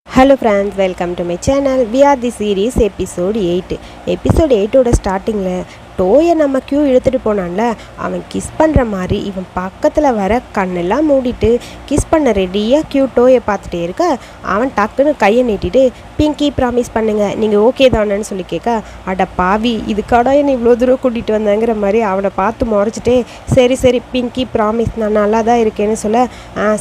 Hello friends, welcome to my channel. We are the series episode 8. Episode 8 ஓட ஸ்டார்டிங்கில் டோயை நம்ம Q இழுத்துட்டு போனான்ல, அவன் கிஸ் பண்ணுற மாதிரி இவன் பக்கத்தில் வர கண்ணெல்லாம் மூடிட்டு கிஸ் பண்ண ரெடியாக கியூ டோயை பார்த்துட்டே இருக்க, அவன் டக்குன்னு கையை நீட்டிட்டு பிங்கி ப்ராமிஸ் பண்ணுங்க, நீங்கள் ஓகே தானேன்னு சொல்லி கேட்க, அட பாவி இதுக்காடா என்னை இவ்வளோ தூரம் கூட்டிகிட்டு வந்தேங்கிற மாதிரி அவனை பார்த்து முறைச்சிட்டே, சரி சரி பிங்கி ப்ராமிஸ் நான் நல்லா தான் இருக்கேன்னு சொல்ல,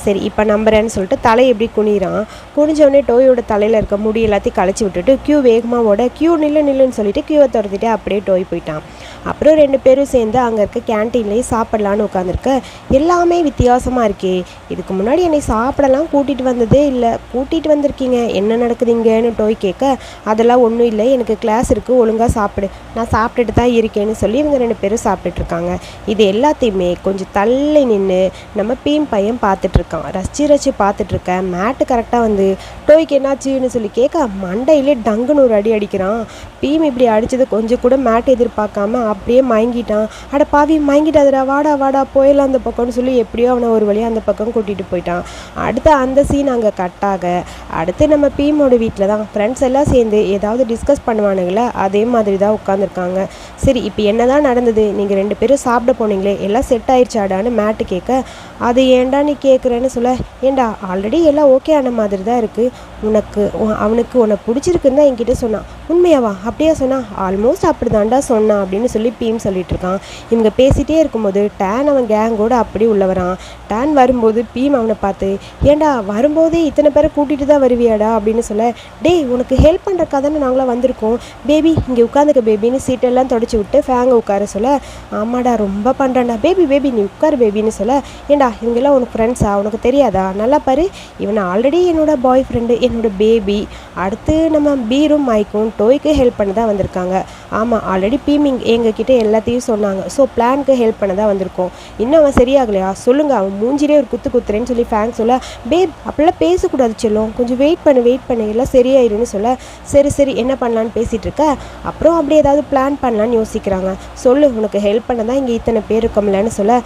சரி இப்போ நம்புறேன்னு சொல்லிட்டு தலையை எப்படி குனிறான். குனிஞ்சவொடனே டோயோட தலையில் இருக்க முடி எல்லாத்தையும் கழிச்சு விட்டுட்டு கியூ வேகமாக ஓட, கியூ நில்லுன்னு சொல்லிட்டு கியூவை துரத்திட்டு அப்படியே டோய் போயிட்டான். அப்புறம் ரெண்டு பேரும் சேர்ந்து அங்கே இருக்க கேன்டீன்லேயே சாப்பிட்லான்னு உட்காந்துருக்க, எல்லாமே வித்தியாசமாக இருக்கே, இதுக்கு முன்னாடி என்னை சாப்பிடலாம் கூட்டிகிட்டு வந்ததே இல்லை, கூட்டிகிட்டு வந்திருக்கீங்க என்ன நடக்குதுங்கன்னு டோய் கேட்க, அதெல்லாம் ஒன்றும் இல்லை, எனக்கு கிளாஸ் இருக்குது ஒழுங்காக சாப்பிடு, நான் சாப்பிட்டுட்டு தான் இருக்கேன்னு சொல்லி இவங்க ரெண்டு பேரும் சாப்பிட்டுட்ருக்காங்க. இது எல்லாத்தையுமே கொஞ்சம் தள்ளி நின்று நம்ம பீம் பையன் பார்த்துட்ருக்கான். ரசிச்சு பார்த்துட்ருக்கேன். மேட்டு கரெக்டாக வந்து டோய்க்கு என்னாச்சுன்னு சொல்லி கேட்க, மண்டையிலே டங்குன்னு ஒரு அடி அடிக்கிறான். பீம் இப்படி அடித்தது கொஞ்சம் கூட மேட் எதிர்பார்க்காம அப்படியே மயங்கிட்டான். அட பாவி மயங்கிட்டாதுடா, வாடா வாடா போயிடலாம் அந்த பக்கம்னு சொல்லி எப்படியோ அவனை ஒரு வழியாக அந்த பக்கம் கூட்டிகிட்டு போயிட்டான். அடுத்து அந்த சீன் அங்கே கட்டாக, அடுத்து நம்ம பீமோட வீட்டில் தான் ஃப்ரெண்ட்ஸ் எல்லாம் சேர்ந்து ஏதாவது டிஸ்கஸ் பண்ணுவானுங்களே, அதே மாதிரி தான் உட்காந்துருக்காங்க. சரி இப்போ என்ன தான் நடந்தது, நீங்கள் ரெண்டு பேரும் சாப்பிட போனீங்களே எல்லாம் செட் ஆயிடுச்சாடான்னு மேட்டு கேட்க, அது ஏன்டா நீ கேட்குறேன்னு சொல்ல, ஏண்டா ஆல்ரெடி எல்லாம் ஓகே ஆன மாதிரி தான் இருக்குது, அவனுக்கு உன்னை பிடிச்சிருக்குன்னு தான் என்கிட்ட சொன்னான், உண்மையாவா அப்படியே சொன்னான், ஆல்மோஸ்ட் அப்படி தாண்டா சொன்னான் அப்படின்னு சொல்லி பீம் சொல்லிட்டு இருக்கான். இவங்க பேசிகிட்டே இருக்கும்போது டேன் அவன் கேங்கோடு அப்படி உள்ள வரான். டேன் வரும்போது பீம் அவனை பார்த்து, ஏண்டா வரும்போதே இத்தனை பேரை கூட்டிகிட்டு தான் வருவியாடா அப்படின்னு சொல்ல, டேய் உனக்கு ஹெல்ப் பண்ணுறக்கா தானே நாங்களாம் வந்திருக்கோம், பேபி இங்கே உட்காந்துக்க பேபின்னு சீட்டெல்லாம் தொடச்சி விட்டு ஃபேங்கை உட்கார சொல்ல, ஆமாடா ரொம்ப பண்ணுறான்டா, பேபி நீ உட்காரு பேபின்னு சொல்ல, ஏண்டா இவங்கெல்லாம் உனக்கு ஃப்ரெண்ட்ஸா உனக்கு தெரியாதா, நல்லா பாரு இவனை ஆல்ரெடி என்னோட பாய் ஃப்ரெண்டு என்னோட பேபி, அடுத்து நம்ம பீரும் மைக்கும் டோய்க்கு ஹெல்ப் பண்ண தான் வந்திருக்காங்க, ஆமாம் ஆல்ரெடி பீமிங் எங்ககிட்ட எல்லாத்தையும் சொன்னாங்க, ஸோ பிளானுக்கு ஹெல்ப் பண்ண தான் வந்திருக்கோம், இன்னும் அவன் சரியாகலையா சொல்லுங்கள், அவன் மூஞ்சிலே ஒரு குத்துறேன்னு சொல்லி ஃபேன் சொல்ல, அப்படிலாம் பேசக்கூடாது செல்லும், கொஞ்சம் வெயிட் பண்ணு எல்லாம் சரியாயிருன்னு சொல்ல, சரி என்ன பண்ணலான்னு பேசிகிட்டு இருக்க, அப்புறம் அப்படி ஏதாவது பிளான் பண்ணலான்னு யோசிக்கிறாங்க, சொல்லு உனக்கு ஹெல்ப் பண்ண தான் இங்கே இத்தனை பேர் இருக்கோம்லன்னு சொல்ல,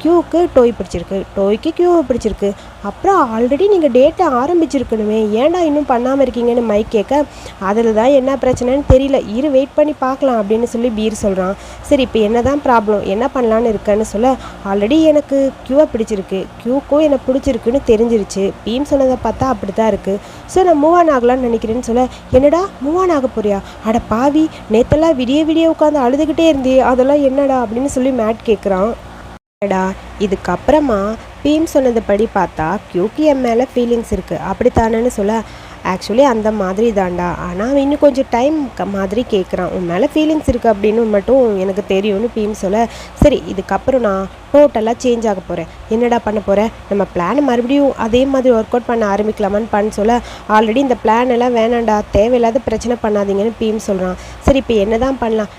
கியூக்கு டோய் பிடிச்சிருக்கு, டோய்க்கு கியூவை பிடிச்சிருக்கு, அப்புறம் ஆல்ரெடி நீங்கள் டேட்டை ஆரம்பிச்சிருக்கணுமே ஏன்டா இன்னும் பண்ணாமல் இருக்கீங்கன்னு மைக் கேட்க, அதில் தான் என்ன பிரச்சனைன்னு தெரியல, வெயிட் பண்ணி பார்க்கலாம் அப்படின்னு சொல்லி பீர் சொல்கிறான். சரி இப்போ என்ன தான் ப்ராப்ளம், என்ன பண்ணலான்னு இருக்கேன்னு சொல்ல, ஆல்ரெடி எனக்கு கியூவை பிடிச்சிருக்கு, கியூக்கும் எனக்கு பிடிச்சிருக்குன்னு தெரிஞ்சிருச்சு, பீம் சொன்னதை பார்த்தா அப்படி தான் இருக்குது, ஸோ நான் மூவ் ஆன் ஆகலான்னு நினைக்கிறேன்னு சொல்ல, என்னடா மூவ் ஆன் ஆக போறியா, அட பாவி நேற்றெல்லாம் விடிய உட்காந்து அழுதுகிட்டே இருந்தே அதெல்லாம் என்னடா அப்படின்னு சொல்லி மேட் கேட்குறான். டா இதுக்கப்புறமா பீம் சொன்னதை படி பார்த்தா கியூக்கு என் மேலே ஃபீலிங்ஸ் இருக்குது அப்படித்தானேன்னு சொல்ல, ஆக்சுவலி அந்த மாதிரி தாண்டா, ஆனால் அவன் இன்னும் கொஞ்சம் டைம் மாதிரி கேட்குறான், உன் மேலே ஃபீலிங்ஸ் இருக்குது அப்படின்னு மட்டும் எனக்கு தெரியும்னு பீம் சொல்ல, சரி இதுக்கப்புறம் நான் டோட்டலாக சேஞ்ச் ஆக போகிறேன், என்னடா பண்ண போகிறேன், நம்ம பிளானை மறுபடியும் அதே மாதிரி ஒர்க் அவுட் பண்ண ஆரம்பிக்கலாமான்னு பண்ண சொல்ல, ஆல்ரெடி இந்த பிளான் எல்லாம் வேணாண்டா தேவையில்லாத பிரச்சனை பண்ணாதீங்கன்னு பீம் சொல்கிறான். சரி இப்போ என்ன தான் பண்ணலாம்,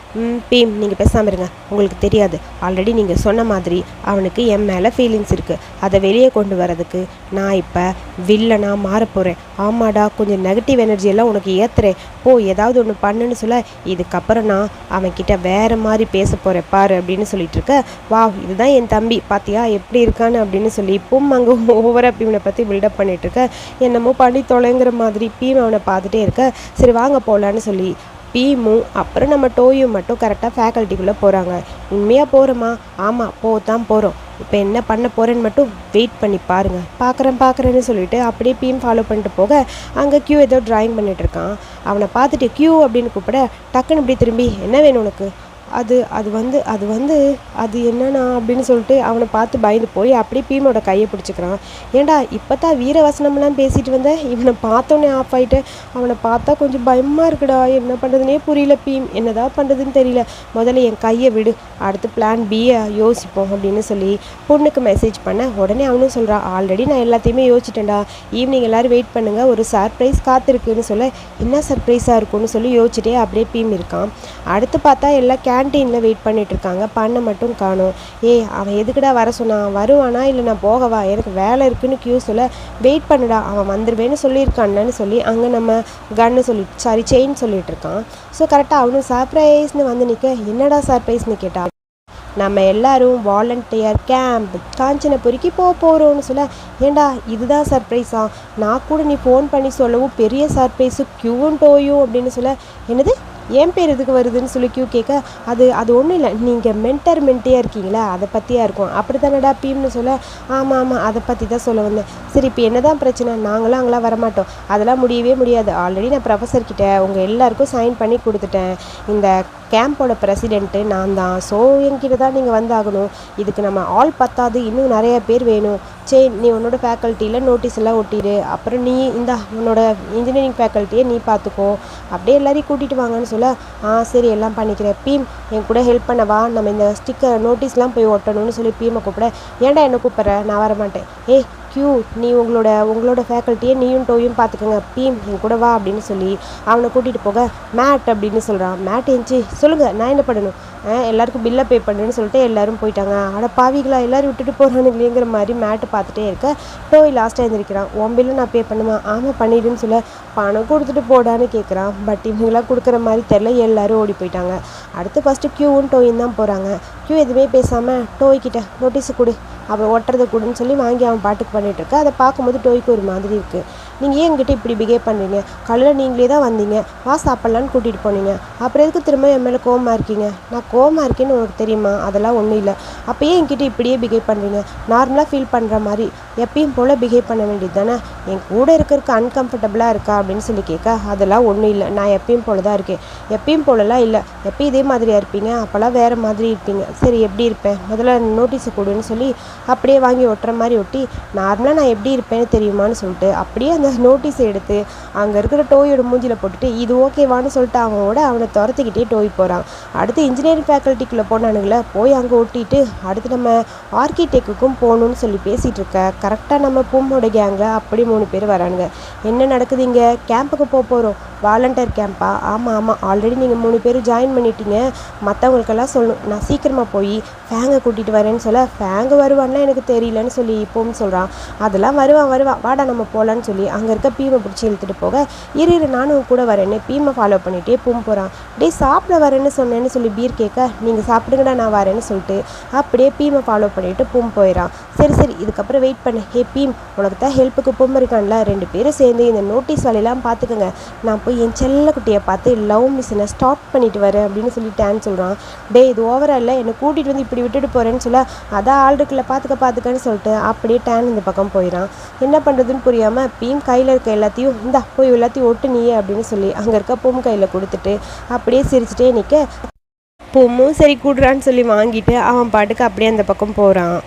பீம் நீங்கள் பேசாமல் இருங்க, உங்களுக்கு தெரியாது ஆல்ரெடி நீங்கள் சொன்ன மாதிரி அவனுக்கு என் மேலே ஃபீலிங்ஸ் இருக்குது, அதை வெளியே கொண்டு வரதுக்கு நான் இப்போ வில்லனாக மாற போகிறேன், ஆமாடா கொஞ்சம் நெகட்டிவ் எனர்ஜியெல்லாம் உனக்கு ஏற்றுறேன், போ ஏதாவது ஒன்று பண்ணுன்னு சொல்ல, இதுக்கப்புறம் நான் அவன்கிட்ட வேறு மாதிரி பேச போகிறேன் பாரு அப்படின்னு சொல்லிட்டு இருக்க, வா இதுதான் என் தம்பி பாத்தியா எப்படி இருக்கான்னு அப்படின்னு சொல்லி இப்பவும் அங்கே ஓவராக பீமனை பற்றி பில்டப் பண்ணிட்டு இருக்க, என்னமோ பண்ணி தொலைங்கிற மாதிரி பீம் அவனை பார்த்துட்டே இருக்க, சரி வாங்க போகலான்னு சொல்லி பீமும் அப்புறம் நம்ம டோயும் மட்டும் கரெக்டாக ஃபேக்கல்ட்டிக்குள்ளே போகிறாங்க. உண்மையாக போகிறோமா, ஆமாம் தான் போகிறோம், இப்போ என்ன பண்ண போகிறேன்னு மட்டும் வெயிட் பண்ணி பாருங்கள், பார்க்குறேன்னு சொல்லிட்டு அப்படியே பீம் ஃபாலோ பண்ணிட்டு போக, அங்கே கியூ ஏதோ ட்ராயிங் பண்ணிட்டு இருக்கான். அவனை பார்த்துட்டு கியூ அப்படின்னு கூப்பிட, டக்குன்னு இப்படி திரும்பி என்ன வேணும் உனக்கு, அது என்னன்னா அப்படின்னு சொல்லிட்டு அவனை பார்த்து பயந்து போய் அப்படியே பீமோட கையை பிடிச்சிக்கிறான். ஏண்டா இப்போ தான் வீரவசனம்லாம் பேசிட்டு வந்தேன், இவனை பார்த்தோன்னே ஆஃப் ஆகிட்டு, அவனை பார்த்தா கொஞ்சம் பயமாக இருக்குடா, என்ன பண்ணுறதுனே புரியல பீம், என்னதான் பண்ணுறதுன்னு தெரியல, முதல்ல என் கையை விடு, அடுத்து பிளான் பியை யோசிப்போம் அப்படின்னு சொல்லி பொண்ணுக்கு மெசேஜ் பண்ண, உடனே அவனும் சொல்கிறான், ஆல்ரெடி நான் எல்லாத்தையுமே யோசிச்சிட்டேன்டா, ஈவினிங் எல்லோரும் வெயிட் பண்ணுங்கள் ஒரு சர்ப்ரைஸ் காத்திருக்குன்னு சொல்ல, என்ன சர்ப்ரைஸாக இருக்கும்னு சொல்லி யோசிச்சுட்டே அப்படியே பீம் இருக்கான். அடுத்து பார்த்தா எல்லாம் கேன்டீனில் வெயிட் பண்ணிட்டு இருக்காங்க, பண்ண மட்டும் காணும். அவன் எதுக்குடா வர சொன்னான், வருவானா இல்லை நான் போகவா, எனக்கு வேலை இருக்குன்னு கியூ சொல்ல, வெயிட் பண்ணுடா அவன் வந்துடுவேன்னு சொல்லியிருக்கான்னு சொல்லி அங்கே நம்ம செயின் சொல்லிட்டு இருக்கான். ஸோ கரெக்டாக அவனும் சர்ப்ரைஸ்னு வந்து நிற்க, என்னடா சர்ப்ரைஸ்னு கேட்டா, நம்ம எல்லாரும் வாலண்டியர் கேம்ப் காஞ்சனபுரிக்கு போகிறோன்னு சொல்ல, ஏண்டா இதுதான் சர்ப்ரைஸா? நான் கூட நீ ஃபோன் பண்ணி சொல்லவும் பெரிய சர்ப்ரைஸு க்யூவும் டோயும் அப்படின்னு சொல்ல, என்னது என் பேர் எதுக்கு வருதுன்னு சொல்லி க்யூ கேட்க, அது ஒன்றும் இல்லை, நீங்கள் மென்டியாக இருக்கீங்களா அதை பற்றியா இருக்கும். அப்படி தானடா பீம்னு சொல்ல, ஆமாம் ஆமாம் அதை பற்றி தான் சொல்ல வந்தேன். சரி இப்போ என்ன தான் பிரச்சனை? நாங்களாம் அங்கெல்லாம் வரமாட்டோம், அதெல்லாம் முடியவே முடியாது. ஆல்ரெடி நான் ப்ரொஃபஸர்கிட்ட உங்கள் எல்லாருக்கும் சைன் பண்ணி கொடுத்துட்டேன். இந்த கேம்போட பிரசிடெண்ட்டு நான் தான். ஸோ என்கிட்ட தான் நீங்கள் வந்தாகணும். இதுக்கு நம்ம ஆள் பத்தாது, இன்னும் நிறைய பேர் வேணும். சரி நீ உன்னோட ஃபேக்கல்ட்டியில் நோட்டீஸ் எல்லாம் ஒட்டிடு, அப்புறம் நீ இந்த உன்னோட இன்ஜினியரிங் ஃபேக்கல்ட்டியை நீ பார்த்துக்கோ, அப்படியே எல்லாரையும் கூட்டிகிட்டு வாங்கன்னு சொல்ல, சரி எல்லாம் பண்ணிக்கிறேன். பீம் என் கூட ஹெல்ப் பண்ணவா, நம்ம இந்த ஸ்டிக்கர் நோட்டீஸ்லாம் போய் ஒட்டணும்னு சொல்லி பீமை கூப்பிட, ஏன்டா என்ன கூப்பிட்ற, நான் வரமாட்டேன். ஏய் க்யூ நீ உங்களோட ஃபேக்கல்ட்டியை நீயும் டோயும் பார்த்துக்கோங்க, பீம் என் கூட வா அப்படின்னு சொல்லி அவனை கூட்டிகிட்டு போக, மேட் அப்படின்னு சொல்கிறான். மேட் எஞ்சி சொல்லுங்கள் நான் என்ன பண்ணணும், எல்லாருக்கும் பில்லை பே பண்ணுன்னு சொல்லிட்டு எல்லோரும் போயிட்டாங்க. ஆனால் பாவிகளா எல்லோரும் விட்டுட்டு போகிறானுங்களேங்கிற மாதிரி மேட்டு பார்த்துட்டே இருக்க, டோய் லாஸ்ட்டாக எழுந்திருக்கிறான். உன் பில்லு நான் பே பண்ணுமா? ஆமாம் பண்ணிடுன்னு சொல்ல, பணம் கொடுத்துட்டு போடான்னு கேட்குறான். பட் இவங்களாம் கொடுக்குற மாதிரி தெரில, எல்லோரும் ஓடி போயிட்டாங்க. அடுத்து ஃபஸ்ட்டு க்யூவும் டோயும் தான் போகிறாங்க. க்யூ எதுவுமே பேசாமல் டோய்கிட்ட நோட்டீஸு கொடு, அப்புறம் ஒட்டுறதை கொடுன்னு சொல்லி வாங்கி அவன் பாட்டுக்கு பண்ணிகிட்டு இருக்க. அதை பார்க்கும்போது டோய்க்கு ஒரு மாதிரி இருக்குது. நீங்கள் ஏன் என்கிட்ட இப்படி பிஹேவ் பண்ணுறீங்க? காலையில் நீங்களே தான் வந்தீங்க, வா சாப்பிட்லான்னு கூட்டிகிட்டு போனீங்க, அப்புறம் எதுக்கு திரும்ப என் மேலே கோவமாக இருக்கீங்க? நான் கோவமாக இருக்கேன்னு உனக்கு தெரியுமா? அதெல்லாம் ஒன்றும் இல்லை. அப்போயே என்கிட்ட இப்படியே பிஹேவ் பண்ணுறீங்க? நார்மலாக ஃபீல் பண்ணுற மாதிரி எப்பயும் போல் பிஹேவ் பண்ண வேண்டியது தானே? என் கூட இருக்கிறதுக்கு அன்கம்ஃபர்டபுளாக இருக்கா அப்படின்னு சொல்லி கேட்க, அதெல்லாம் ஒன்றும் இல்லை, நான் எப்பயும் போல தான் இருக்கேன். எப்பயும் போலலாம் இல்லை, எப்பயும் இதே மாதிரியாக இருப்பீங்க, அப்போல்லாம் வேறு மாதிரி இருப்பீங்க. சரி எப்படி இருப்பேன்? முதல்ல நோட்டீஸை கொடுன்னு சொல்லி அப்படியே வாங்கி ஒட்டுற மாதிரி ஒட்டி, நார்மலாக நான் எப்படி இருப்பேன்னு தெரியுமான்னு சொல்லிட்டு அப்படியே அந்த நோட்டீஸை எடுத்து அங்கே இருக்கிற டோயோட மூஞ்சியில் போட்டுட்டு, இது ஓகேவான்னு சொல்லிட்டு அவனை துரத்திக்கிட்டே டோய் போகிறான். அடுத்து இன்ஜினியரிங் ஃபேக்கல்ட்டிக்குள்ளே போனானுங்களே, போய் அங்கே ஒட்டிட்டு அடுத்து நம்ம ஆர்கிடெக்டுக்கும் போகணுன்னு சொல்லி பேசிகிட்டு இருக்க, கரெக்டாக நம்ம பூமோட கேங்கில் அப்படி 3 பேர் வரானுங்க. என்ன நடக்குது இங்கே? கேம்புக்கு போகிறோம். Volunteer CAMPA? ஆமாம் ஆல்ரெடி நீங்கள் 3 பேர் ஜாயின் பண்ணிட்டீங்க, மற்றவங்களுக்கெல்லாம் சொல்லணும். நான் சீக்கிரமாக போய் ஃபேங்கை கூட்டிகிட்டு வரேன்னு சொல்ல, ஃபேங்கு வருவான்லாம் எனக்கு தெரியலன்னு சொல்லி இப்போவும் சொல்கிறான். அதெல்லாம் வருவான் வாடா நம்ம போகலான்னு சொல்லி அங்கே இருக்க பீமை பிடிச்சி இழுத்துட்டு போக, இரு நானும் கூட வரேன்னு பீமை ஃபாலோ பண்ணிகிட்டே பூம் போகிறான். சாப்பிட வரேன்னு சொன்னேன்னு சொல்லி பீர் கேட்க, நீங்கள் சாப்பிடுங்கடா நான் வரேன்னு சொல்லிட்டு அப்படியே பீமை ஃபாலோ பண்ணிவிட்டு பூம் போயிடறான். சரி இதுக்கப்புறம் வெயிட் பண்ணு. பீம் உனக்கு தான் ஹெல்ப்புக்கு பூம் இருக்கான்ல, 2 பேரும் சேர்ந்து இந்த நோட்டீஸ் வேலையெல்லாம் பார்த்துக்கோங்க, நான் போய் என் செல்லக்குட்டியை பார்த்து லவ் மிஷினை ஸ்டார்ட் பண்ணிட்டு வரேன் அப்படின்னு சொல்லிட்டான்னு சொல்கிறான். இது ஓவரா இல்லை, என்னை கூட்டிகிட்டு வந்து இப்படி விட்டுட்டு போகிறேன்னு சொல்ல, அதான் ஆல்ரெடிக்குள்ளே பார்த்துக்கன்னு சொல்லிட்டு அப்படியே டேன் இந்த பக்கம் போயிடான். என்ன பண்ணுறதுன்னு புரியாமல் பீம் கையில் இருக்க எல்லாத்தையும் இந்தா போய் எல்லாத்தையும் ஒட்டு நீயே அப்படின்னு சொல்லி அங்கே இருக்க பூம் கையில் கொடுத்துட்டு அப்படியே சிரிச்சுட்டே நிற்க, பூமும் சரி கூடுறான்னு சொல்லி வாங்கிட்டு அவன் பாட்டுக்கு அப்படியே அந்த பக்கம் போகிறான்.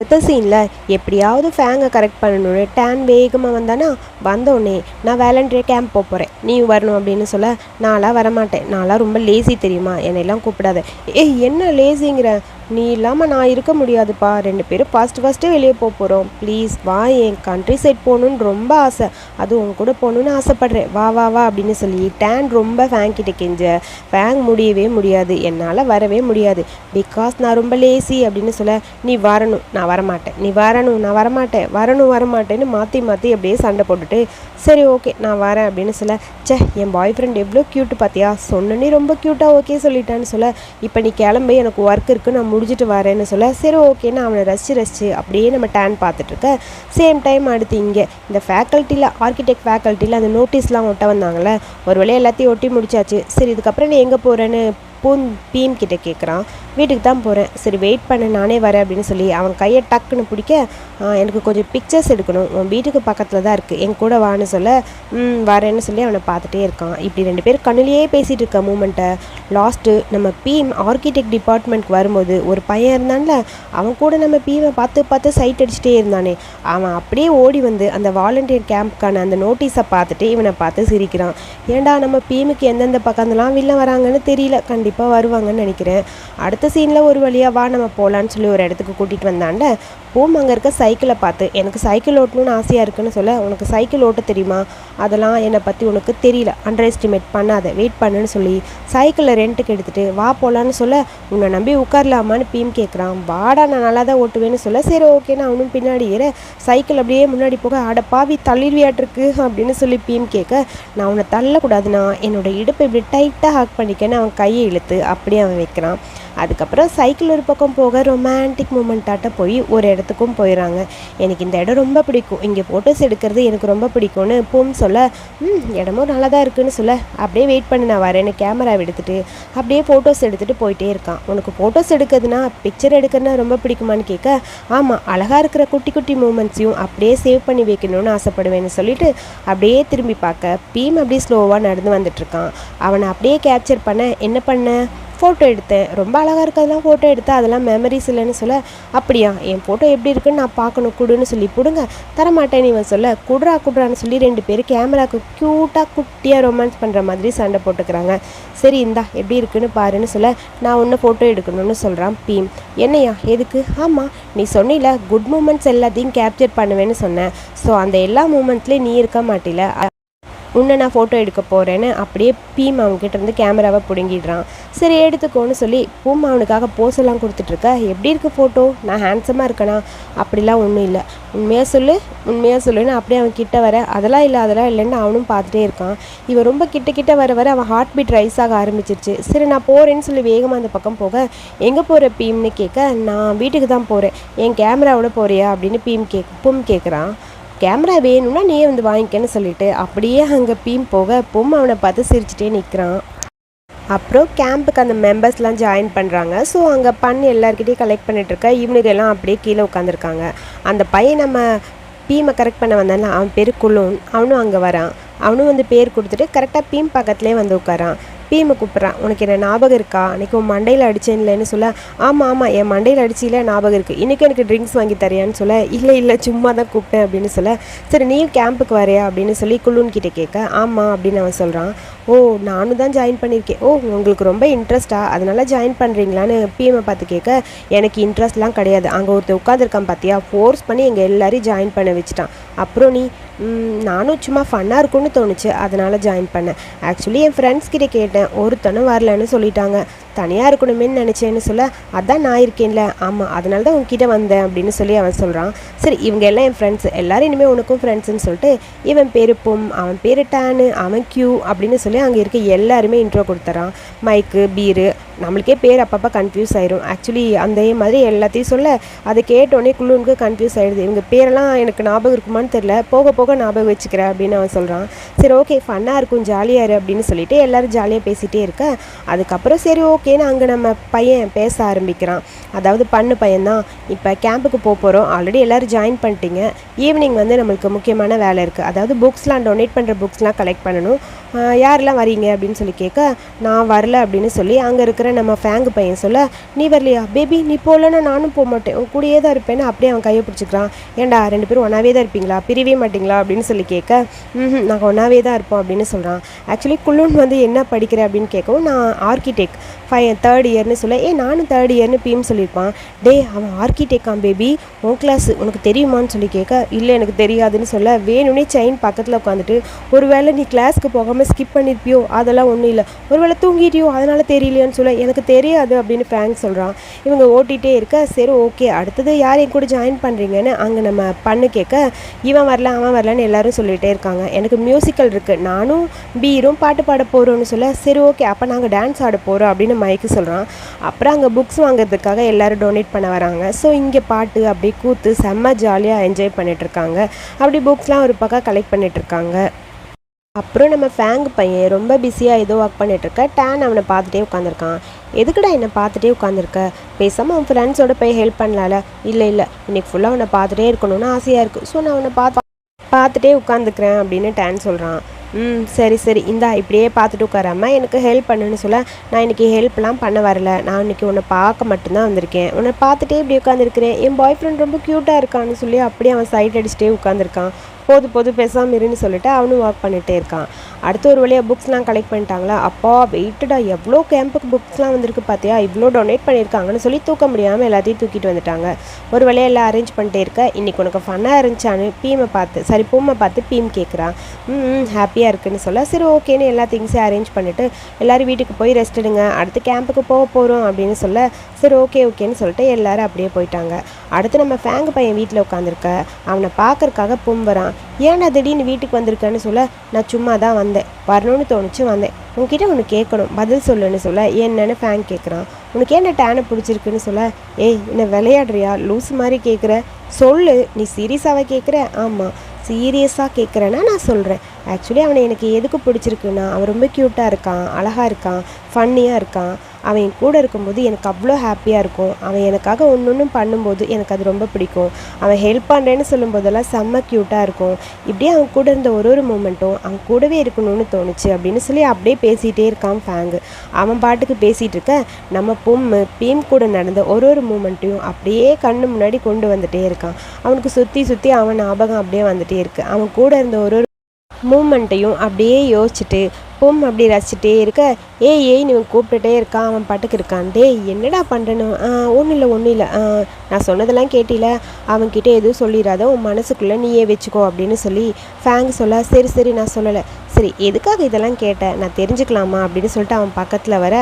அடுத்த சீனில் எப்படியாவது ஃபேங்கை கரெக்ட் பண்ணணுன்னு டேன் வேகமாக வந்தானா, வந்தோடனே நான் வேலண்டியர் கேம்ப் போகிறேன், நீ வரணும் அப்படின்னு சொல்ல, நான்லாம் வரமாட்டேன், நான்லாம் ரொம்ப லேசி தெரியுமா, என்னையெல்லாம் கூப்பிடாத. என்ன லேசிங்கிற, நீ இல்லாமல் நான் இருக்க முடியாதுப்பா, 2 பேரும் ஃபஸ்ட்டு வெளியே போகிறோம், ப்ளீஸ் வா, என் கண்ட்ரி சைட் போகணுன்னு ரொம்ப ஆசை, அது உங்க கூட போகணுன்னு ஆசைப்பட்றேன், வா அப்படின்னு சொல்லி டேன் ரொம்ப ஃபேங்கிட்ட கெஞ்ச, ஃபேங் முடியவே முடியாது, என்னால் வரவே முடியாது, பிகாஸ் நான் ரொம்ப லேசி அப்படின்னு சொல்ல, நீ வரணும் நான் வரமாட்டேன், நீ வரணும் நான் வரமாட்டேன், வரமாட்டேன்னு மாற்றி அப்படியே சண்டை போட்டுட்டு, சரி ஓகே நான் வரேன் அப்படின்னு சொல்ல, என் பாய் ஃப்ரெண்ட் எவ்வளோ க்யூட்டு பார்த்தியா, சொன்னே ரொம்ப க்யூட்டாக ஓகே சொல்லிட்டான்னு சொல்ல, இப்போ நீ கிளம்பு எனக்கு ஒர்க் இருக்குது நான் முடிஞ்சிட்டு வரேன்னு சொல்ல, சரி ஓகேன்னு அவனை ரசித்து அப்படியே நம்ம டேன் பார்த்துட்ருக்க. சேம் டைம் அடுத்து இங்கே இந்த ஃபேக்கல்ட்டியில் ஆர்கிடெக்ட் ஃபேக்கல்ட்டியில் அந்த நோட்டீஸ்லாம் ஒட்ட வந்தாங்களே, ஒரு வேளையை எல்லாத்தையும் ஒட்டி முடிச்சாச்சு. சரி இதுக்கப்புறம் நீ எங்கே போகிறேன்னு பீம் கிட்ட கேட்குறான். வீட்டுக்கு தான் போகிறேன், சரி வெயிட் பண்ண நானே வரேன் அப்படின்னு சொல்லி அவன் கையை டக்குன்னு பிடிக்க, எனக்கு கொஞ்சம் பிக்சர்ஸ் எடுக்கணும், உன் வீட்டுக்கு பக்கத்தில் தான் இருக்குது, என் கூட வான்னு சொல்ல, வரேன்னு சொல்லி அவனை பார்த்துட்டே இருக்கான். இப்படி 2 பேர் கண்ணிலேயே பேசிகிட்டு இருக்க மூமெண்ட்டை லாஸ்ட்டு நம்ம பீம் ஆர்கிடெக்ட் டிபார்ட்மெண்ட்க்கு வரும்போது ஒரு பையன் இருந்தான்ல, அவன் கூட நம்ம பீமை பார்த்து சைட் அடிச்சுட்டே இருந்தானே, அவன் அப்படியே ஓடி வந்து அந்த வாலண்டியர் கேம்ப்க்கான அந்த நோட்டீஸை பார்த்துட்டு இவனை பார்த்து சிரிக்கிறான். ஏன்டா நம்ம பீமுக்கு எந்தெந்த பக்கம்லாம் வில்ல வராங்கன்னு தெரியல, கண்டிப்பாக வருவாங்கன்னு நினைக்கிறேன். அடுத்த சீனில் ஒரு வழியாக வா நம்ம போகலான்னு சொல்லி ஒரு இடத்துக்கு கூட்டிகிட்டு வந்தாண்ட, பூம் அங்கே இருக்க சைக்கிளை பார்த்து எனக்கு சைக்கிள் ஓட்டணும்னு ஆசையாக இருக்குன்னு சொல்ல, உனக்கு சைக்கிள் ஓட்ட தெரியுமா, அதெல்லாம் என்னை பற்றி உனக்கு தெரியல, அண்டர் எஸ்டிமேட் பண்ணாத, வெயிட் பண்ணுன்னு சொல்லி சைக்கிளில் ரெண்ட்டுக்கு எடுத்துகிட்டு வா போகலான்னு சொல்ல, உன்னை நம்பி உட்காரலாமான்னு பீம் கேட்குறான். வாடா நான் நல்லா தான் ஓட்டுவேன்னு சொல்ல, சரி ஓகேன்னு அவனும் பின்னாடி ஏற சைக்கிள் அப்படியே முன்னாடி போக, பாவி தள்ளிடுவியாட்டிருக்கு அப்படின்னு சொல்லி பீம் கேட்க, நான் உன்னை தள்ளக்கூடாதுண்ணா, என்னோட இடுப்பை இப்படி டைட்டாக ஹாக் பண்ணிக்கன்னு அவன் கையை இழுத்து அப்படியே அவன் வைக்கிறான். அதுக்கப்புறம் சைக்கிள் ஒரு பக்கம் போக ரொமான்டிக் மூமெண்ட்டாட்ட போய் ஒரு இடத்துக்கும் போயிடறாங்க. எனக்கு இந்த இடம் ரொம்ப பிடிக்கும், இங்கே ஃபோட்டோஸ் எடுக்கிறது எனக்கு ரொம்ப பிடிக்கும்னு பூம் சொல்ல, இடமும் நல்லா தான் இருக்குன்னு சொல்ல, அப்படியே வெயிட் பண்ணி நான் வரேன்னு கேமராவை எடுத்துகிட்டு அப்படியே ஃபோட்டோஸ் எடுத்துகிட்டு போயிட்டே இருக்கான். உனக்கு ஃபோட்டோஸ் எடுக்கிறதுனா பிக்சர் எடுக்கிறதுனா ரொம்ப பிடிக்குமான்னு கேட்க, ஆமாம், அழகாக இருக்கிற குட்டி குட்டி மூமெண்ட்ஸையும் அப்படியே சேவ் பண்ணி வைக்கணும்னு ஆசைப்படுவேன்னு சொல்லிட்டு அப்படியே திரும்பி பார்க்க பீம் அப்படியே ஸ்லோவாக நடந்து வந்துட்டுருக்கான். அவனை அப்படியே கேப்சர் பண்ண என்ன பண்ண, ஃபோட்டோ எடுத்தேன், ரொம்ப அழகாக இருக்கிறதெல்லாம் ஃபோட்டோ எடுத்தேன், அதெல்லாம் மெமரிஸ் இல்லைன்னு சொல்ல, அப்படியா, என் ஃபோட்டோ எப்படி இருக்குன்னு நான் பார்க்கணும், குடுன்னு சொல்லி பிடுங்க, தரமாட்டேன்னு இவன் சொல்ல, குடுறான்னு சொல்லி 2 பேரும் கேமராவுக்கு க்யூட்டாக குட்டியாக ரொமான்ஸ் பண்ணுற மாதிரி சண்டை போட்டுக்கிறாங்க. சரி இந்தா எப்படி இருக்குன்னு பாருன்னு சொல்ல, நான் ஒன்று ஃபோட்டோ எடுக்கணும்னு சொல்கிறான் பீம். என்னையா எதுக்கு? ஆமாம், நீ சொன்னில குட் மூமெண்ட்ஸ் எல்லாத்தையும் கேப்சர் பண்ணுவேன்னு சொன்னேன், ஸோ அந்த எல்லா மூமெண்ட்ஸ்லேயும் நீ இருக்க மாட்டில, உன்னை நான் ஃபோட்டோ எடுக்க போகிறேன்னு அப்படியே பீம் அவங்ககிட்ட இருந்து கேமராவை பிடுங்கிடுறான். சரி எடுத்துக்கோன்னு சொல்லி பூம் அவனுக்காக போஸெல்லாம் கொடுத்துட்ருக்க, எப்படி இருக்குது ஃபோட்டோ, நான் ஹேண்ட்ஸமாக இருக்கேனா? அப்படிலாம் ஒன்றும் இல்லை, உண்மையாக சொல்லுன்னு அப்படியே அவன் கிட்ட வர, அதெல்லாம் இல்லைன்னு அவனும் பார்த்துட்டே இருக்கான். இவன் ரொம்ப கிட்ட வர அவன் ஹார்ட் பீட் ரைஸ் ஆக ஆரம்பிச்சிருச்சு. சரி நான் போகிறேன்னு சொல்லி வேகமாக அந்த பக்கம் போக, எங்கே போகிற பீம்னு கேட்க, நான் வீட்டுக்கு தான் போகிறேன், என் கேமராவோட போகிறியா அப்படின்னு பூம் கேட்குறான். கேமரா வேணும்னா நீயே வந்து வாங்கிக்கன்னு சொல்லிட்டு அப்படியே அங்கே பீம் போக பூம் அவனை பார்த்து சிரிச்சிட்டே நிற்கிறான். அப்புறம் கேம்புக்கு அந்த மெம்பர்ஸ்லாம் ஜாயின் பண்ணுறாங்க. ஸோ அங்கே பண்ணி எல்லாருக்கிட்டையும் கலெக்ட் பண்ணிகிட்ருக்க இவனுக்கு எல்லாம் அப்படியே கீழே உட்காந்துருக்காங்க. அந்த பையன் நம்ம பீமை கரெக்ட் பண்ண வந்தால அவன் பேர் குலோன், அவனும் அங்கே வரான். அவனும் வந்து பேர் கொடுத்துட்டு கரெக்டாக பீம் பக்கத்துலேயே வந்து உட்காரான். பீமை கூப்பிட்றான், உனக்கு என்ன ஞாபகம் இருக்கா, அன்றைக்கி உன் மண்டையில் அடித்தேன்லன்னு சொல்ல, ஆமாம் என் மண்டையில் அடிச்சில ஞாபகம் இருக்குது, இன்றைக்கி எனக்கு ட்ரிங்க்ஸ் வாங்கி தரியான்னு சொல்ல, இல்லை சும்மா தான் கூப்பிட்டேன் அப்படின்னு சொல்ல, சரி நீயும் கேம்புக்கு வரையா அப்படின்னு சொல்லி குலூன்கிட்ட கேட்க, ஆமாம் அப்படின்னு அவன் சொல்கிறான். ஓ நானும் தான் ஜாயின் பண்ணியிருக்கேன், ஓ உங்களுக்கு ரொம்ப இன்ட்ரெஸ்ட்டா, அதனால ஜாயின் பண்ணுறீங்களான்னு பீமை பார்த்து கேட்க, எனக்கு இன்ட்ரெஸ்ட்லாம் கிடையாது, அங்கே ஒருத்தர் உட்காந்துருக்கான் பார்த்தியா, ஃபோர்ஸ் பண்ணி எங்கள் எல்லாரையும் ஜாயின் பண்ண வச்சுட்டான், அப்புறம் நீ? நானும் சும்மா ஃபன்னாக இருக்கும்னு தோணுச்சு, அதனால் ஜாயின் பண்ணேன். ஆக்சுவலி என் ஃப்ரெண்ட்ஸ் கிட்டே கேட்டேன், ஒருத்தனும் வரலன்னு சொல்லிட்டாங்க, தனியாக இருக்கணுமேன்னு நினச்சேன்னு சொல்ல, அதான் நான் இருக்கேன்ல, ஆமாம் அதனால தான் உங்ககிட்ட வந்தேன் அப்படின்னு சொல்லி அவன் சொல்கிறான். சரி இவங்க எல்லாம் என் ஃப்ரெண்ட்ஸ், எல்லோரும் இனிமேல் உனக்கும் ஃப்ரெண்ட்ஸுன்னு சொல்லிட்டு இவன் பேர் பும், அவன் பேர் டேனு, அவன் கியூ அப்படின்னு சொல்லி அங்கே இருக்க எல்லாருமே இன்ட்ரோ கொடுத்துறான். மைக்கு, பீரு, நம்மளுக்கே பேர் அப்பப்போ கன்ஃபியூஸ் ஆயிரும். ஆக்சுவலி அந்த மாதிரி எல்லாத்தையும் சொல்ல அதை கேட்டோடனே குள்ளூனுக்கு கன்ஃபியூஸ் ஆகிடுது. இவங்க பேரெல்லாம் எனக்கு ஞாபகம் இருக்குமான்னு தெரில, போக போக ஞாபகம் வச்சுக்கிறேன் அப்படின்னு அவன் சொல்கிறான். சரி ஓகே ஃபன்னாக இருக்கும், ஜாலியாக இரு அப்படின்னு சொல்லிட்டு எல்லோரும் ஜாலியாக பேசிகிட்டே இருக்க, அதுக்கப்புறம் சரி ஓகேன்னு அங்கே நம்ம பையன் பேச ஆரம்பிக்கிறான். அதாவது பையன்தான், இப்போ கேம்புக்கு போகிறோம், ஆல்ரெடி எல்லோரும் ஜாயின் பண்ணிட்டீங்க, ஈவினிங் வந்து நம்மளுக்கு முக்கியமான வேலை இருக்குது, அதாவது புக்ஸ்லாம் டொனேட் பண்ணுற புக்ஸ்லாம் கலெக்ட் பண்ணணும், யாரெல்லாம் வரீங்க அப்படின்னு சொல்லி கேட்க, நான் வரல அப்படின்னு சொல்லி அங்கே இருக்கிற நம்ம ஃபேங்கு பையன் சொல்ல, நீ வரலையா பேபி, நீ போகலன்னா நானும் போக மாட்டேன், உன் கூடயே தான் இருப்பேன்னு அப்படியே அவன் கையை பிடிச்சிக்கிறான். ஏன்டா 2 பேரும் ஒன்றாவே தான் இருப்பீங்களா, பிரிவே மாட்டிங்களா அப்படின்னு சொல்லி கேட்க, நாங்கள் ஒன்றாவே தான் இருப்போம் அப்படின்னு சொல்கிறான். ஆக்சுவலி குள்ளூன் வந்து என்ன படிக்கிறேன் அப்படின்னு கேட்கவும், நான் ஆர்கிடெக்ட் 3rd இயர்னு சொல்ல, நானும் 3rd இயர்னு பீம் சொல்லியிருப்பான். டே அவன் ஆர்கிடெக்டான் பேபி, உன் கிளாஸ் உனக்கு தெரியுமான்னு சொல்லி கேட்க, இல்லை எனக்கு தெரியாதுன்னு சொல்ல, வேணும்னே செயின் பக்கத்தில் உட்காந்துட்டு, ஒருவேளை நீ கிளாஸ்க்கு போகாமல் ஸ்கிப் பண்ணியிருப்பியோ, அதெல்லாம் ஒன்றும் இல்லை, ஒருவேளை தூங்கிட்டியோ அதனால் தெரியலையான்னு சொல்ல, எனக்கு தெரியாது அப்படின்னு ஃப்ராங்க் சொல்கிறான். இவங்க ஓட்டிகிட்டே இருக்க, சரி ஓகே அடுத்தது யார் என் கூட ஜாயின் பண்ணுறீங்கன்னு அங்கே நம்ம பண்ணு கேட்க, இவன் வரல அவன் வரலன்னு எல்லோரும் சொல்லிகிட்டே இருக்காங்க. எனக்கு மியூசிக்கல் இருக்குது, நானும் பீரும் பாட்டு பாட போகிறோன்னு சொல்ல, சரி ஓகே அப்போ நாங்கள் டான்ஸ் ஆட போகிறோம் அப்படின்னு மைக்கு சொல்கிறான். அப்புறம் அங்கே புக்ஸ் வாங்குறதுக்காக எல்லோரும் டொனேட் பண்ண வராங்க. ஸோ இங்கே பாட்டு அப்படி கூத்து செம்ம ஜாலியாக என்ஜாய் பண்ணிகிட்ருக்காங்க. அப்படி புக்ஸ்லாம் ஒரு பக்கம் கலெக்ட் பண்ணிகிட்ருக்காங்க. அப்புறம் நம்ம ஃபேங்க் பையன் ரொம்ப பிஸியாக ஏதோ ஒர்க் பண்ணிகிட்ருக்க, டேன் அவனை பார்த்துட்டே உட்காந்துருக்கான். எதுக்குடா என்னை பார்த்துட்டே உட்காந்துருக்க, பேசாமல் அவன் ஃப்ரெண்ட்ஸோட போய் ஹெல்ப் பண்ணலாம்ல. இல்லை இன்றைக்கி ஃபுல்லாக அவனை பார்த்துட்டே இருக்கணும்னு ஆசையாக இருக்குது, ஸோ நான் அவனை பார்த்துட்டே உட்காந்துக்கிறேன் அப்படின்னு டேன் சொல்கிறான். சரி இந்தா இப்படியே பார்த்துட்டு உட்காராம எனக்கு ஹெல்ப் பண்ணுன்னு சொல்ல, நான் இன்றைக்கி ஹெல்ப்லாம் பண்ண வரல, நான் இன்றைக்கி உன்னை பார்க்க மட்டும்தான் வந்திருக்கேன், உன்னை பார்த்துட்டே இப்படி உட்காந்துருக்கிறேன், என் பாய் ஃப்ரெண்ட் ரொம்ப க்யூட்டாக இருக்கான்னு சொல்லி அப்படியே அவன் சைட் அடிச்சுட்டே உட்காந்துருக்கான். போது பேசாமல் இருன்னு சொல்லிட்டு அவனும் ஒர்க் பண்ணிகிட்டே இருக்கான். அடுத்து ஒரு வழியாக புக்ஸ்லாம் கலெக்ட் பண்ணிட்டாங்களா, அப்பா வெயிட்டடா எவ்வளோ கேம்புக்கு புக்ஸ்லாம் வந்திருக்கு பார்த்தியா, இவ்வளோ டொனேட் பண்ணியிருக்காங்கன்னு சொல்லி தூக்க முடியாமல் எல்லாத்தையும் தூக்கிட்டு வந்துட்டாங்க. ஒரு வழியாக எல்லாம் அரேஞ்ச் பண்ணிட்டே இருக்க, இன்றைக்கி உனக்கு ஃபன்னாக இருந்துச்சான்னு பூமை பார்த்து பீம் கேட்குறான். ஹாப்பியாக இருக்குன்னு சொல்ல, சரி ஓகேன்னு எல்லா திங்ஸையும் அரேஞ்ச் பண்ணிவிட்டு எல்லோரும் வீட்டுக்கு போய் ரெஸ்ட் எடுங்க, அடுத்து கேம்புக்கு போகிறோம் அப்படின்னு சொல்ல, சரி ஓகேன்னு சொல்லிட்டு எல்லோரும் அப்படியே போயிட்டாங்க. அடுத்து நம்ம ஃபேங்கு பையன் வீட்டில் உட்காந்துருக்க, அவனை பார்க்கறக்காக வரான். ஏன்டா திடீர்னு வீட்டுக்கு வந்திருக்கேன்னு சொல்ல, நான் சும்மா தான் வந்தேன், வரணும்னு தோணுச்சு வந்தேன், உன்கிட்ட ஒன்று கேட்கணும் பதில் சொல்லுன்னு சொல்ல, என்னன்னு ஃபேங்க் கேட்குறான். ஓ உனக்கு என்ன டேனை பிடிச்சிருக்குன்னு சொல்ல, ஏய் என்ன விளையாடுறியா லூஸ் மாதிரி கேட்குற, சொல்லு நீ சீரியஸாகவே கேட்குற. ஆமாம் சீரியஸாக கேட்குறேன்னா நான் சொல்கிறேன். ஆக்சுவலி அவனை எனக்கு எதுக்கு பிடிச்சிருக்குன்னா அவன் ரொம்ப க்யூட்டாக இருக்கான், அழகாக இருக்கான், ஃபன்னியாக இருக்கான். அவன் என் கூட இருக்கும்போது எனக்கு அவ்வளோ ஹாப்பியாக இருக்கும். அவன் எனக்காக ஒன்று பண்ணும்போது எனக்கு அது ரொம்ப பிடிக்கும். அவன் ஹெல்ப் பண்ணுறேன்னு சொல்லும்போதெல்லாம் செம்ம க்யூட்டாக இருக்கும். இப்படியே அவன் கூட இருந்த ஒரு மூமெண்ட்டும் அவன் கூடவே இருக்கணும்னு தோணுச்சு அப்படின்னு சொல்லி அப்படியே பேசிகிட்டே இருக்கான் ஃபேங்கு. அவன் பாட்டுக்கு பேசிகிட்டு இருக்க நம்ம பீம் கூட நடந்த ஒரு மூமெண்ட்டையும் அப்படியே கண்ணு முன்னாடி கொண்டு வந்துகிட்டே இருக்கான். அவனுக்கு சுற்றி சுற்றி அவன் ஞாபகம் அப்படியே வந்துகிட்டே இருக்குது. அவன் கூட இருந்த ஒரு மூமெண்ட்டையும் அப்படியே யோசிச்சுட்டு அப்படி ரசிச்சுட்டே இருக்க, ஏய் நீ கூப்பிட்டுட்டே இருக்கான். அவன் பாட்டுக்கு இருக்கான். டேய் என்னடா பண்ணுறேன்னு, ஒன்றும் இல்லை நான் சொன்னதெல்லாம் கேட்டில, அவன்கிட்ட எதுவும் சொல்லிடாத, உன் மனசுக்குள்ளே நீயே வச்சுக்கோ அப்படின்னு சொல்லி ஃபேங் சொல்ல, சரி நான் சொல்லலை. சரி எதுக்காக இதெல்லாம் கேட்டேன், நான் தெரிஞ்சுக்கலாமா அப்படின்னு சொல்லிட்டு அவன் பக்கத்தில் வர,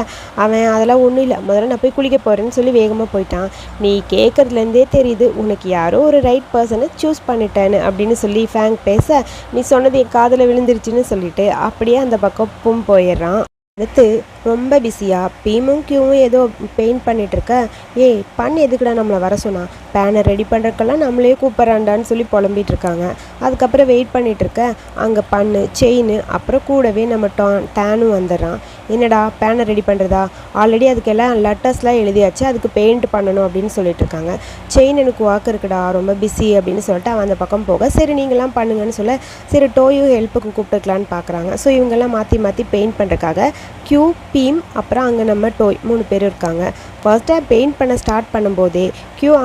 அவன் அதெல்லாம் ஒன்றும் இல்லை, முதல்ல நான் போய் குளிக்க போகிறேன்னு சொல்லி வேகமாக போயிட்டான். நீ கேட்குறதுலேருந்தே தெரியுது உனக்கு யாரோ ஒரு ரைட் பர்சனை சூஸ் பண்ணிட்டேன்னு அப்படின்னு சொல்லி ஃபேங் பேச, நீ சொன்னது என் காதில் விழுந்துருச்சுன்னு சொல்லிட்டு அப்படியே அந்த பக்கம் போயிடுறான். அடுத்து ரொம்ப பிஸியாக பீமும் கியூவும் ஏதோ பெயிண்ட் பண்ணிகிட்ருக்க, எதுக்குடா நம்மளை வர சொன்னான், பேனை ரெடி பண்ணுறதுக்கெல்லாம் நம்மளே கூப்பிட்றாண்டான்னு சொல்லி புலம்பிகிட்டு இருக்காங்க. அதுக்கப்புறம் வெயிட் பண்ணிகிட்ருக்க, அங்கே செயின் அப்புறம் கூடவே நம்ம டேனும் வந்துடுறான். என்னடா பேனை ரெடி பண்ணுறதா, ஆல்ரெடி அதுக்கெல்லாம் லெட்டர்ஸ்லாம் எழுதியாச்சு, அதுக்கு பெயிண்ட் பண்ணணும் அப்படின்னு சொல்லிட்டு இருக்காங்க. செயின் எனக்கு வாக்கு இருக்குடா, ரொம்ப பிஸி அப்படின்னு சொல்லிட்டு அவன் அந்த பக்கம் போக, சரி நீங்களாம் பண்ணுங்கன்னு சொல்ல, சரி டோயும் ஹெல்ப்புக்கு கூப்பிட்டுக்கலான்னு பார்க்குறாங்க. ஸோ இவங்கெல்லாம் மாற்றி பெயிண்ட் பண்ணுறதுக்காக பீம் அப்புறம் அங்கே நம்ம டோய் 3 பேர் இருக்காங்க. ஃபர்ஸ்ட்டாக பெயிண்ட் பண்ண ஸ்டார்ட் பண்ணும்போதே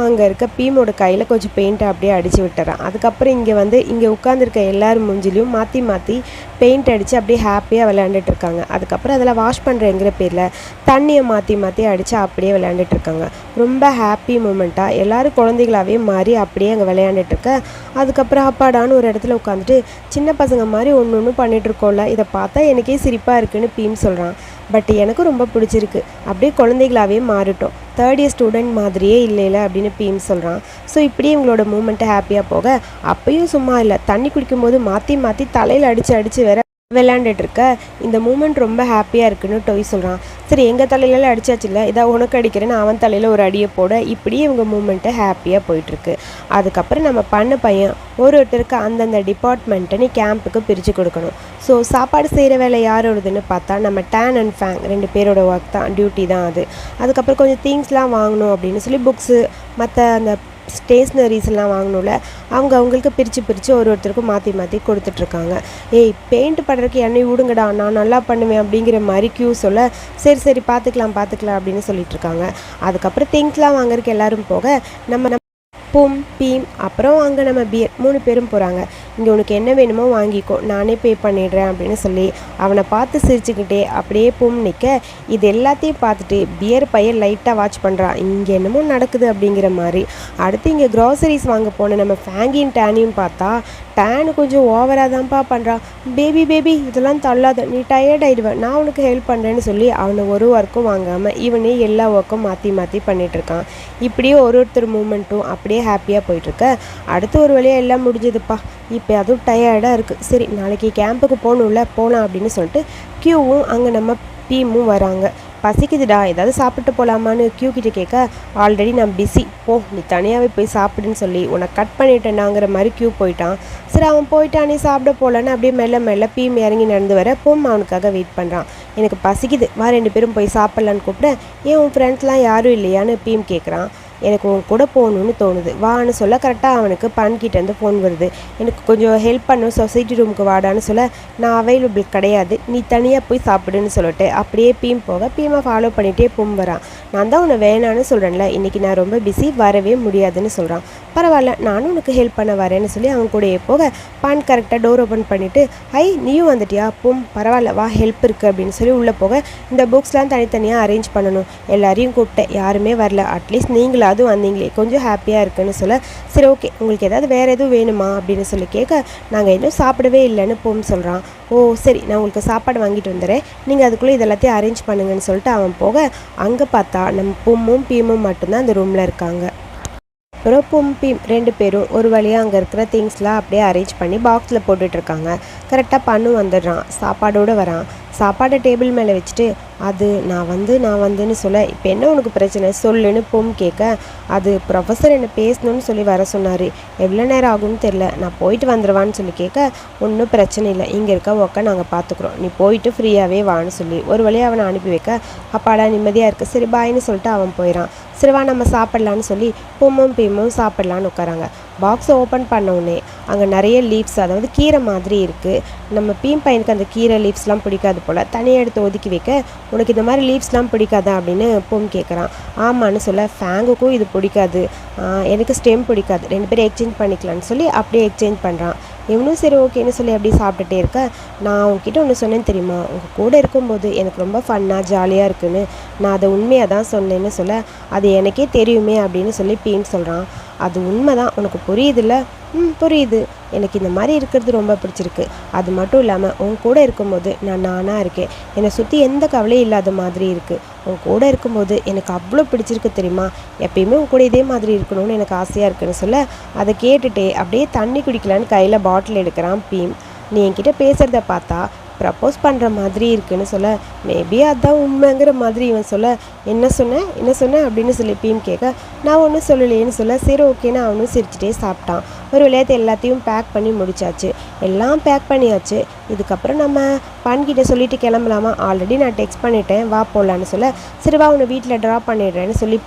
அங்கே இருக்க பீமோட கையில் கொஞ்சம் பெயிண்ட்டை அப்படியே அடித்து விட்டுறான். அதுக்கப்புறம் இங்கே உட்காந்துருக்க எல்லோரும் மூஞ்சிலையும் மாற்றி பெயிண்ட் அடித்து அப்படியே ஹாப்பியாக விளையாண்டுட்டு இருக்காங்க. அதுக்கப்புறம் அதில் வாஷ் பண்ணுறேங்கிற பேரில் தண்ணியை மாற்றி அடித்து அப்படியே விளையாண்டுட்டு இருக்காங்க. ரொம்ப ஹாப்பி மூமெண்ட்டாக எல்லோரும் குழந்தைகளாகவே மாறி அப்படியே அங்கே விளையாண்டுட்டு இருக்க. அதுக்கப்புறம் அப்பாடான்னு ஒரு இடத்துல உட்காந்துட்டு சின்ன பசங்க மாதிரி ஒன்று பண்ணிகிட்ருக்கோம்ல, இதை பார்த்தா எனக்கே சிரிப்பாக இருக்குன்னு பீம் சொல்கிறான். பட் எனக்கு ரொம்ப பிடிச்சிருக்கு, அப்படியே குழந்தைகளாகவே மாறிட்டோம், 3rd இயர் ஸ்டூடெண்ட் மாதிரியே இல்லைல்ல அப்படின்னு பீம் சொல்கிறான். ஸோ இப்படியே இவங்களோட மூமெண்ட்டை ஹாப்பியாக போக, அப்பயும் சும்மா இல்லை, தண்ணி குடிக்கும்போது மாற்றி தலையில் அடித்து வேற விளையாண்டுட்டு இருக்க. இந்த மூமெண்ட் ரொம்ப ஹாப்பியாக இருக்குன்னு டொய் சொல்கிறான். சரி எங்கள் தலையிலலாம் அடிச்சாச்சுல்ல, இதாக உனக்கு அடிக்கிறேன்னு அவன் தலையில் ஒரு அடியை போட, இப்படியே இவங்க மூமெண்ட்டை ஹாப்பியாக போயிட்டுருக்கு. அதுக்கப்புறம் நம்ம பையன் ஒருத்தருக்கு அந்தந்த டிபார்ட்மெண்ட்டை நீ கேம்புக்கு பிரித்து கொடுக்கணும். ஸோ சாப்பாடு செய்கிற வேலை யாரோடதுன்னு பார்த்தா நம்ம டேன் அண்ட் ஃபேங் 2 பேரோட ஒர்க் தான், டியூட்டி தான் அது. அதுக்கப்புறம் கொஞ்சம் திங்ஸ்லாம் வாங்கணும் அப்படின்னு சொல்லி புக்ஸு மற்ற அந்த ஸ்டேஷ்னரிஸ்லாம் வாங்கணும்ல, அவங்களுக்கு பிரித்து ஒருத்தருக்கும் மாற்றி கொடுத்துட்ருக்காங்க. பெயிண்ட் பண்ணுறதுக்கு என்னை விடுங்கடா, நான் நல்லா பண்ணுவேன் அப்படிங்கிற மாதிரி கியூ சொல்ல, சரி பார்த்துக்கலாம் அப்படின்னு சொல்லிட்டுருக்காங்க. அதுக்கப்புறம் திங்ஸ்லாம் வாங்குறதுக்கு எல்லோரும் போக, நம்ம பீம் அப்புறம் அங்கே நம்ம பியர் 3 பேரும் போகிறாங்க. இங்கே உனக்கு என்ன வேணுமோ வாங்கிக்கோ, நானே பே பண்ணிடுறேன் அப்படின்னு சொல்லி அவனை பார்த்து சிரிச்சுக்கிட்டே அப்படியே நிற்க, இது எல்லாத்தையும் பார்த்துட்டு பியர் பையன் லைட்டாக வாட்ச் பண்ணுறான், இங்கே என்னமோ நடக்குது அப்படிங்கிற மாதிரி. அடுத்து இங்கே க்ராசரிஸ் வாங்க போன நம்ம ஃபேங்கின் டேனையும் பார்த்தா, டேனு கொஞ்சம் ஓவராக தான்ப்பா பண்ணுறான். பேபி இதெல்லாம் தள்ளாத, நீ டயர்ட் ஆகிடுவேன், நான் உனக்கு ஹெல்ப் பண்ணுறேன்னு சொல்லி அவனை ஒரு ஒர்க்கும் வாங்காமல் இவனே எல்லா ஒர்க்கும் மாற்றி பண்ணிகிட்ருக்கான். இப்படியே ஒருத்தர் மூமெண்ட்டும் அப்படியே ஹாப்பியாக போயிட்டுருக்க. அடுத்து ஒரு வழியாக எல்லாம் முடிஞ்சதுப்பா, இப்போ அதுவும் டயர்டாக இருக்குது, சரி நாளைக்கு கேம்புக்கு போகலாம் அப்படின்னு சொல்லிட்டு கியூவும் அங்கே நம்ம பீமும் வராங்க. பசிக்குதுடா, ஏதாவது சாப்பிட்டு போகலாமான்னு கியூ கிட்ட கேட்க, ஆல்ரெடி நான் பிஸி, நீ தனியாகவே போய் சாப்பிடுன்னு சொல்லி உன்னை கட் பண்ணிட்டேனாங்கிற மாதிரி கியூ போயிட்டான். சரி அவன் போயிட்டான், நீ சாப்பிட போகலன்னு அப்படியே மெல்ல பீம் இறங்கி நடந்து வர அவனுக்காக வெயிட் பண்ணுறான். எனக்கு பசிக்குது, 2 பேரும் போய் சாப்பிட்லான்னு கூப்பிட, ஏன் உன் ஃப்ரெண்ட்ஸ்லாம் யாரும் இல்லையான்னு பீம் கேட்குறான். எனக்கு உன் கூட போகணுன்னு தோணுது வான்னு சொல்ல, கரெக்டாக அவனுக்கு பன்கிட்டேருந்து ஃபோன் வருது. எனக்கு கொஞ்சம் ஹெல்ப் பண்ணும், சொசைட்டி ரூமுக்கு வாடான்னு சொல்ல, நான் அவைலபிள் கிடையாது, நீ தனியாக போய் சாப்பிடுன்னு சொல்லிட்டு அப்படியே பீம் போக, பீமை ஃபாலோ பண்ணிகிட்டே வரான். நான் தான் உன்னை வேணான்னு சொல்கிறேன்ல, இன்றைக்கி நான் ரொம்ப பிஸி, வரவே முடியாதுன்னு சொல்கிறான். பரவாயில்ல, நானும் உனக்கு ஹெல்ப் பண்ண வரேன்னு சொல்லி அவன் கூடயே போக, பான் கரெக்டாக டோர் ஓப்பன் பண்ணிவிட்டு, நீயும் வந்துட்டியா, பரவாயில்ல வா, ஹெல்ப் இருக்குது அப்படின்னு சொல்லி உள்ளே போக, இந்த புக்ஸ்லாம் தனித்தனியாக அரேஞ்ச் பண்ணணும், எல்லாரையும் கூப்பிட்டேன், யாருமே வரல, அட்லீஸ்ட் நீங்களாவது வந்தீங்களே, கொஞ்சம் ஹாப்பியாக இருக்குன்னு சொல்ல, சரி ஓகே உங்களுக்கு ஏதாவது வேறு எதுவும் வேணுமா அப்படின்னு சொல்லி கேட்க, நாங்கள் இன்னும் சாப்பிடவே இல்லைன்னு சொல்கிறான். சரி நான் உங்களுக்கு சாப்பாடு வாங்கிட்டு வந்துடுறேன், நீங்கள் அதுக்குள்ளே இதெல்லாத்தையும் அரேஞ்ச் பண்ணுங்கன்னு சொல்லிட்டு அவன் போக, அங்கே பார்த்தா நம்ம பீமும் மட்டும்தான் அந்த ரூமில் இருக்காங்க. அப்புறம் பீம் 2 பேரும் ஒரு வழியாக அங்கே இருக்கிற திங்ஸ்லாம் அப்படியே அரேஞ்ச் பண்ணி பாக்ஸில் போட்டுட்ருக்காங்க. கரெக்டாக வந்துடுறான், சாப்பாடோடு வரான். சாப்பாடை டேபிள் மேலே வச்சுட்டு, அது நான் வந்துன்னு சொல்ல, இப்போ என்ன உனக்கு பிரச்சனை சொல்லுன்னு பொம் கேட்க, அது ப்ரொஃபஸர் என்னை பேசணும்னு சொல்லி வர சொன்னார், எவ்வளோ நேரம் ஆகும்னு தெரில, நான் போயிட்டு வந்துடுவான்னு சொல்லி கேட்க, ஒன்றும் பிரச்சனை இல்லை, இங்கே இருக்க ஒர்க்கை நாங்கள் பார்த்துக்குறோம், நீ போயிட்டு ஃப்ரீயாகவே வான்னு சொல்லி ஒரு வழியாக அவனை அனுப்பி வைக்க, அப்பாடா நிம்மதியாக இருக்குது, சரி பாய்னு சொல்லிட்டு அவன் போயிடான். சரிவா நம்ம சாப்பிட்லான்னு சொல்லி பொம்மும் பீமும் சாப்பிட்லான்னு உட்காராங்க. பாக்ஸை ஓப்பன் பண்ண உடனே அங்கே நிறைய லீவ்ஸ், அதாவது கீரை மாதிரி இருக்குது. நம்ம பீம் பையனுக்கு அந்த கீரை லீவ்ஸ்லாம் பிடிக்காது போல், தனியாக எடுத்து ஒதுக்கி வைக்க, உனக்கு இந்த மாதிரி லீவ்ஸ்லாம் பிடிக்காதா அப்படின்னு பொம் கேட்குறான். ஆமான்னு சொல்ல, ஃபேங்குக்கும் இது பிடிக்காது, எனக்கு ஸ்டெம் பிடிக்காது, 2 பேரும் எக்ஸ்சேஞ்ச் பண்ணிக்கலான்னு சொல்லி அப்படியே எக்ஸ்சேஞ்ச் பண்ணுறான். இவனும் சரி ஓகேன்னு சொல்லி அப்படியே சாப்பிட்டுட்டே இருக்க, நான் உங்ககிட்ட ஒன்று சொன்னேன்னு தெரியுமா, உங்கள் கூட இருக்கும்போது எனக்கு ரொம்ப ஃபன்னாக ஜாலியாக இருக்குன்னு, நான் அதை உண்மையாக தான் சொன்னேன்னு சொல்ல, அது எனக்கே தெரியுமே அப்படின்னு சொல்லி பீம் சொல்கிறான். அது உண்மை தான், உனக்கு புரியுதுல்ல? புரியுது, எனக்கு இந்த மாதிரி இருக்கிறது ரொம்ப பிடிச்சிருக்கு. அது மட்டும் இல்லாமல் உன் கூட இருக்கும்போது நான் நானாக இருக்கேன், என்னை சுற்றி எந்த கவலையும் இல்லாத மாதிரி இருக்குது. உன் கூட இருக்கும்போது எனக்கு அவ்வளோ பிடிச்சிருக்கு தெரியுமா, எப்பயுமே உன் கூட இதே மாதிரி இருக்கணும்னு எனக்கு ஆசையாக இருக்குன்னு சொல்ல, அதை கேட்டுகிட்டே அப்படியே தண்ணி குடிக்கலான்னு கையில் பாட்டில் எடுக்கிறான் பீம். நீ என்கிட்ட பேசுகிறத பார்த்தா ப்ரப்போஸ் பண்ணுற மாதிரி இருக்குன்னு சொல்ல, மேபி அதுதான் உண்மைங்கிற மாதிரி இவன் சொல்ல, என்ன சொன்னேன் அப்படின்னு சொல்லி பீம் கேட்க, நான் ஒன்றும் சொல்லலையேன்னு சொல்ல, சரி ஓகேன்னு அவனும் சிரிச்சிட்டே சாப்பிட்டான். ஒரு விளையாட்டு எல்லாத்தையும் பேக் பண்ணி முடிச்சாச்சு, எல்லாம் பேக் பண்ணியாச்சு. இதுக்கப்புறம் நம்ம பன்கிட்ட சொல்லிட்டு கிளம்பலாமா, ஆல்ரெடி நான் டெக்ஸ்ட் பண்ணிட்டேன், வா போகலான்னு சொல்ல, சரி வா உன்னை வீட்டில் ட்ராப் பண்ணிடுறேன்னு சொல்லி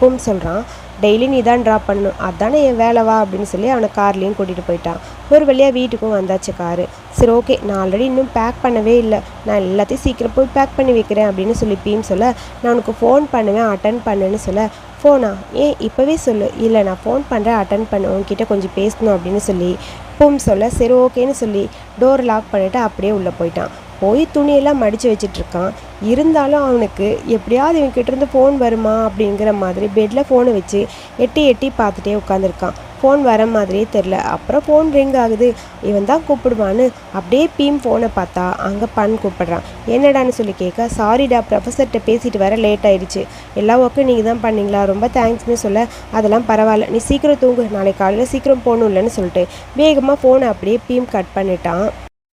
பொம் சொல்கிறான். டெய்லி நீ தான் ட்ராப் பண்ணணும், அதானே என் வேலை வா அப்படின்னு சொல்லி அவனை கார்லேயும் கூட்டிகிட்டு போயிட்டான். ஒரு வழியாக வீட்டுக்கும் வந்தாச்சு காரு. சரி ஓகே, நான் ஆல்ரெடி இன்னும் பேக் பண்ணவே இல்லை, நான் எல்லாத்தையும் சீக்கிரம் போய் பேக் பண்ணி வைக்கிறேன் அப்படின்னு சொல்லி பீம் சொல்ல, நான் உனக்கு ஃபோன் பண்ணுவேன் அட்டன் பண்ணுன்னு சொல்ல, ஃபோனா ஏன் இப்போவே சொல்லு, இல்லை நான் ஃபோன் பண்ணுறேன் அட்டன் பண்ணு, உங்ககிட்ட கொஞ்சம் பேசணும் அப்படின்னு சொல்லி பொம் சொல்ல, சரி ஓகேன்னு சொல்லி டோர் லாக் பண்ணிவிட்டு அப்படியே உள்ளே போயிட்டான். போய் துணியெல்லாம் மடித்து வச்சிட்ருக்கான். இருந்தாலும் அவனுக்கு எப்படியாவது இவன்கிட்டருந்து ஃபோன் வருமா அப்படிங்கிற மாதிரி பெட்டில் ஃபோனை வச்சு எட்டி பார்த்துட்டே உட்காந்துருக்கான். ஃபோன் வர மாதிரியே தெரில. அப்புறம் ஃபோன் ரிங் ஆகுது, இவன் தான் கூப்பிடுவான்னு அப்படியே பீம் ஃபோனை பார்த்தா அங்கே கூப்பிடுறான். என்னடான்னு சொல்லி கேட்க, சாரிடா ப்ரொஃபஸர்கிட்ட பேசிட்டு வர லேட் ஆயிடுச்சு, எல்லா ஒர்க்கும் நீங்கள் தான் பண்ணிங்களா, ரொம்ப தேங்க்ஸ்னு சொல்ல, அதெல்லாம் பரவாயில்ல, நீ சீக்கிரம் தூங்கு, நாளைக்கு காலையில் சீக்கிரம் போகணும் இல்லைன்னு சொல்லிட்டு வேகமாக ஃபோனை அப்படியே பீம் கட் பண்ணிட்டான்.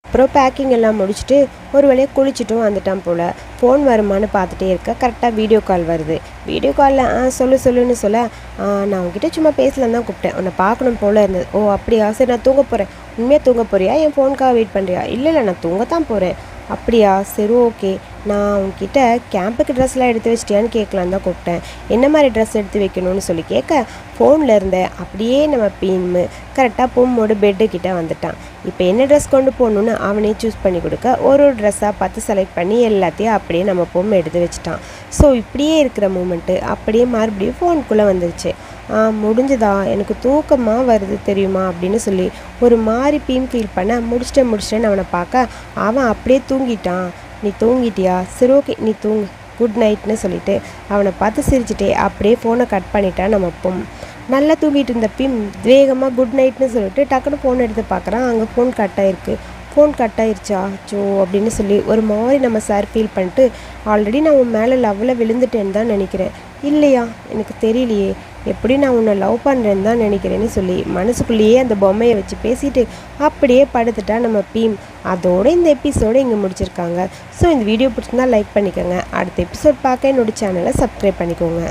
அப்புறம் பேக்கிங் எல்லாம் முடிச்சுட்டு ஒரு வழியாக குளிச்சுட்டும் வந்துட்டான் போல். ஃபோன் வருமானு பார்த்துட்டே இருக்க, கரெக்டாக வீடியோ கால் வருது. வீடியோ காலில் சொல்லுன்னு சொல்ல, நான் உங்ககிட்ட சும்மா பேசலான்னு தான் கூப்பிட்டேன், உன்னை பார்க்கணும் போல் இருந்தது. ஓ அப்படியா, சரி நான் தூங்க போகிறேன். உண்மையாக தூங்க போறியா, என் ஃபோனுக்காக வெயிட் பண்ணுறியா? இல்லை நான் தூங்கத்தான் போகிறேன். அப்படியா, சரி ஓகே, நான் உங்ககிட்ட கேம்புக்கு ட்ரெஸ்லாம் எடுத்து வச்சிட்டியான்னு கேட்கலான்னு தான் கூப்பிட்டேன். என்ன மாதிரி ட்ரெஸ் எடுத்து வைக்கணும்னு சொல்லி கேட்க, ஃபோனில் இருந்தேன் அப்படியே நம்ம பீம் கரெக்டாக பொம்மோட பெட்டுக்கிட்ட வந்துட்டான். இப்போ என்ன ட்ரெஸ் கொண்டு போகணுன்னு அவனே சூஸ் பண்ணி கொடுக்க, ஒரு ட்ரெஸ்ஸாக பார்த்து செலக்ட் பண்ணி எல்லாத்தையும் அப்படியே நம்ம பொம்மை எடுத்து வச்சுட்டான். ஸோ இப்படியே இருக்கிற மூமெண்ட்டு அப்படியே மறுபடியும் ஃபோனுக்குள்ளே வந்துருச்சு. முடிஞ்சுதா, எனக்கு தூக்கமாக வருது தெரியுமா அப்படின்னு சொல்லி ஒரு மாதிரி பீம் ஃபீல் பண்ண, முடிச்சிட்டேன்னு அவனை பார்க்க, அவன் அப்படியே தூங்கிட்டான். நீ தூங்கிட்டியா, சரி ஓகே நீ தூங்கு, குட் நைட்னு சொல்லிட்டு அவனை பார்த்து சிரிச்சுட்டே அப்படியே ஃபோனை கட் பண்ணிட்டான். நம்ம பொம் நல்லா தூங்கிட்டு இருந்த பீம் வேகமாக குட் நைட்னு சொல்லிட்டு டக்குன்னு ஃபோன் எடுத்து பார்க்குறான், அங்கே ஃபோன் கட் ஆகிருக்கு. ஃபோன் கட் ஆயிடுச்சா சோ அப்படின்னு சொல்லி ஒரு மாதிரி நம்ம சார் ஃபீல் பண்ணிட்டு, ஆல்ரெடி நான் உன் மேலே லவ்வில் விழுந்துட்டேன்னு தான் நினைக்கிறேன். இல்லையா, எனக்கு தெரியலையே, எப்படி நான் உன்னை லவ் பண்ணுறேன்னு தான் நினைக்கிறேன்னு சொல்லி மனசுக்குள்ளேயே அந்த பொம்மையை வச்சு பேசிட்டு அப்படியே படுத்துட்டா நம்ம பீம். அதோடு இந்த எபிசோடு இங்கே முடிச்சிருக்காங்க. ஸோ இந்த வீடியோ பிடிச்சிருந்தா லைக் பண்ணிக்கோங்க. அடுத்த எபிசோட் பார்க்க என்னோட சேனலை சப்ஸ்கிரைப் பண்ணிக்கோங்க.